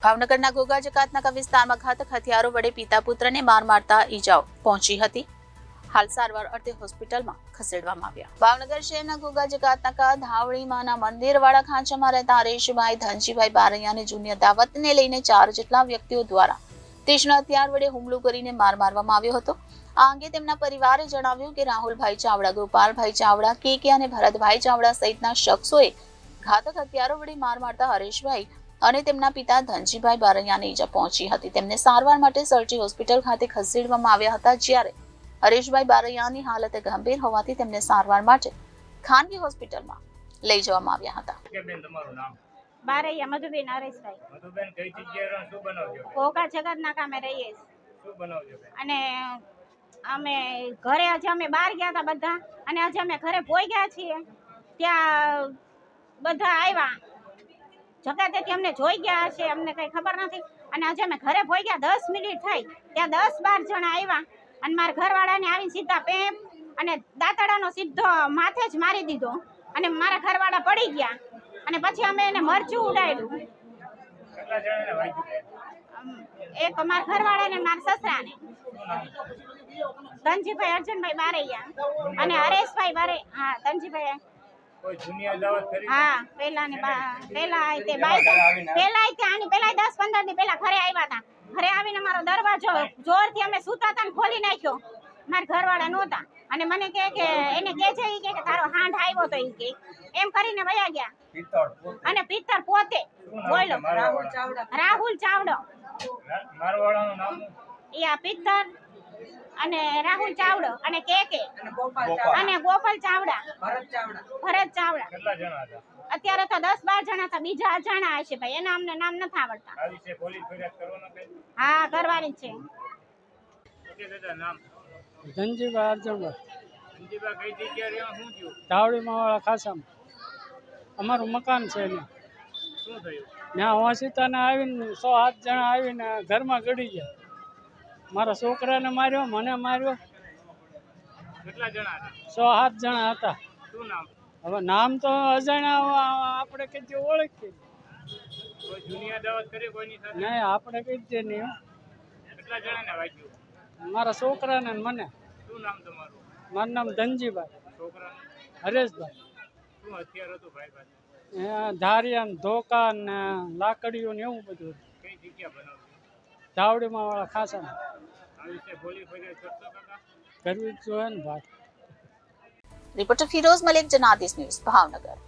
ભાવનગરના ઘોઘા જકાતનાકા વિસ્તારમાં ઘાતક હથિયારો વડે પિતા પુત્રને માર મારતા ઈજાઓ પહોંચી હતી. હાલ સારવાર અર્થે હોસ્પિટલમાં ખસેડવામાં આવ્યા. ભાવનગર શહેરના ઘોઘા જકાતનાકા ધાવડીમાના મંદિરવાળા ખાંચામાં રહેતા હરેશભાઈ ધનજીભાઈ બારૈયાને જૂની અદાવતને લઈને 4 જેટલા વ્યક્તિઓ દ્વારા તીક્ષ્ણ હથિયાર વડે હુમલો કરીને માર મારવામાં આવ્યો હતો. આ અંગે તેમના પરિવારે જણાવ્યું કે રાહુલભાઈ ચાવડા, ગોપાલભાઈ ચાવડા, કે અને ભરતભાઈ ચાવડા સહિતના શખ્સોએ ઘાતક હથિયારો વડે માર મારતા હરેશભાઈ અને તેમના પિતા ધનજીભાઈ બારૈયાને ઈજા પહોંચી હતી. તેમને સારવાર માટે સરજી હોસ્પિટલ ખાતે ખસેડવામાં આવ્યા હતા, જ્યારે હરેશભાઈ બારૈયાની હાલત ગંભીર હોવાથી તેમને સારવાર માટે ખાનગી હોસ્પિટલમાં લઈ જવામાં આવ્યા હતા. બારૈયા મધુબેન હરેશભાઈ. મધુબેન કઈ જગ્યાએ શું બનાવજો? ઘોઘા જગતના કામે રહીએ શું બનાવજો? અને અમે ઘરે આજે અમે બહાર ગયા હતા બધા, અને આજે અમે ઘરે પોઈ ગયા છીએ. ત્યાં બધા આવ્યા જગાતેથી અમને જોઈ ગયા છે, અમને કઈ ખબર નથી. અને આજે અમે ઘરે પોઈ ગયા 10 મિનિટ થઈ, ત્યાં 10-12 જણા આવ્યા અને મારા ઘરવાળાને આવીને સીધા પેપ અને દાંતડાનો સીધો માથે જ મારી દીધો અને મારા ઘરવાળા પડી ગયા. અને પછી અમે એને મરચું ઉડાડ્યું. કેટલા જણાને વાગ્યું? એક મારા ઘરવાળા ને મારા સસરાને, ધનજીભાઈ અર્જુનભાઈ બારૈયા અને હરેશભાઈ બારે. હા, ધનજીભાઈ. કોઈ જૂની અદાવત કરી? હા, પેલા તે બાઈક આની પેલા 10-15 દી પહેલા ઘરે આવ્યા હતા. ઘરે આવીને મારો દરવાજો જોરથી અમે સૂતા હતા ને ખોલી નાખ્યો. મારા ઘરવાળા નહોતા અને મને કે એને કે છે કે તારો હાંડ આવ્યો તો ઈ કે એમ કરીને વયા ગયા. અને પિત્તર પોતે બોલો રાહુલ ચાવડો. મારવાળાનું નામ? એ આ પિત્તર અને રાહુલ ચાવડો અને કે અને ગોપાલ ચાવડા, ભરત ચાવડા. કેટલા જણા હતા? અત્યારે તો 10-12 જણા હતા, બીજા અજાણા હશે ભાઈ, એના અમને નામ નથી આવડતા. આ વિશે પોલીસ ફરિયાદ કરવાનો કઈ? હા, કરવાની છે. ઓકે દાદા, નામ? ધનજીભાઈ અર્જુનભાઈ. ધનજીભાઈ કઈ જગ્યાએ રહ્યો? શું થયું? ધાવડીમાં વાળા ખાસામાં અમારું મકાન છે ને. શું થયું? ત્યાં ઓસીતાને આવીને 107 જણા આવીને ઘરમાં ગળી ગયા. મારા છોકરાને માર્યો, મને માર્યો. કેટલા જણા હતા? 107 જણા હતા. શું નામ? હવે નામ તો અજાણ્યા આપણે કઈ ઓળખીએ કોઈ જૂની અદાવત કરી કોઈની સાથે? નહીં, આપણે કઈ નહીં. કેટલા જણાને વાગ્યું? મારા છોકરાને ને મને. શું નામ તમારું? મારું નામ ધનજીભાઈ. છોકરાનું? હરેશભાઈ. શું હથિયાર હતું ભાઈ પાસે? ધારિયા ને ધોકા ને લાકડીઓ ને એવું બધું. કઈ જગ્યા બનાવજો? ધાવડીમાં વાળા ખાસામાં. આ વિશે પોલીસ ફરિયાદ કરશો કાકા? કરવી જ જોઈએ ને ભાઈ. Reporter Firoz Malik, Janadesh news, Bhavnagar.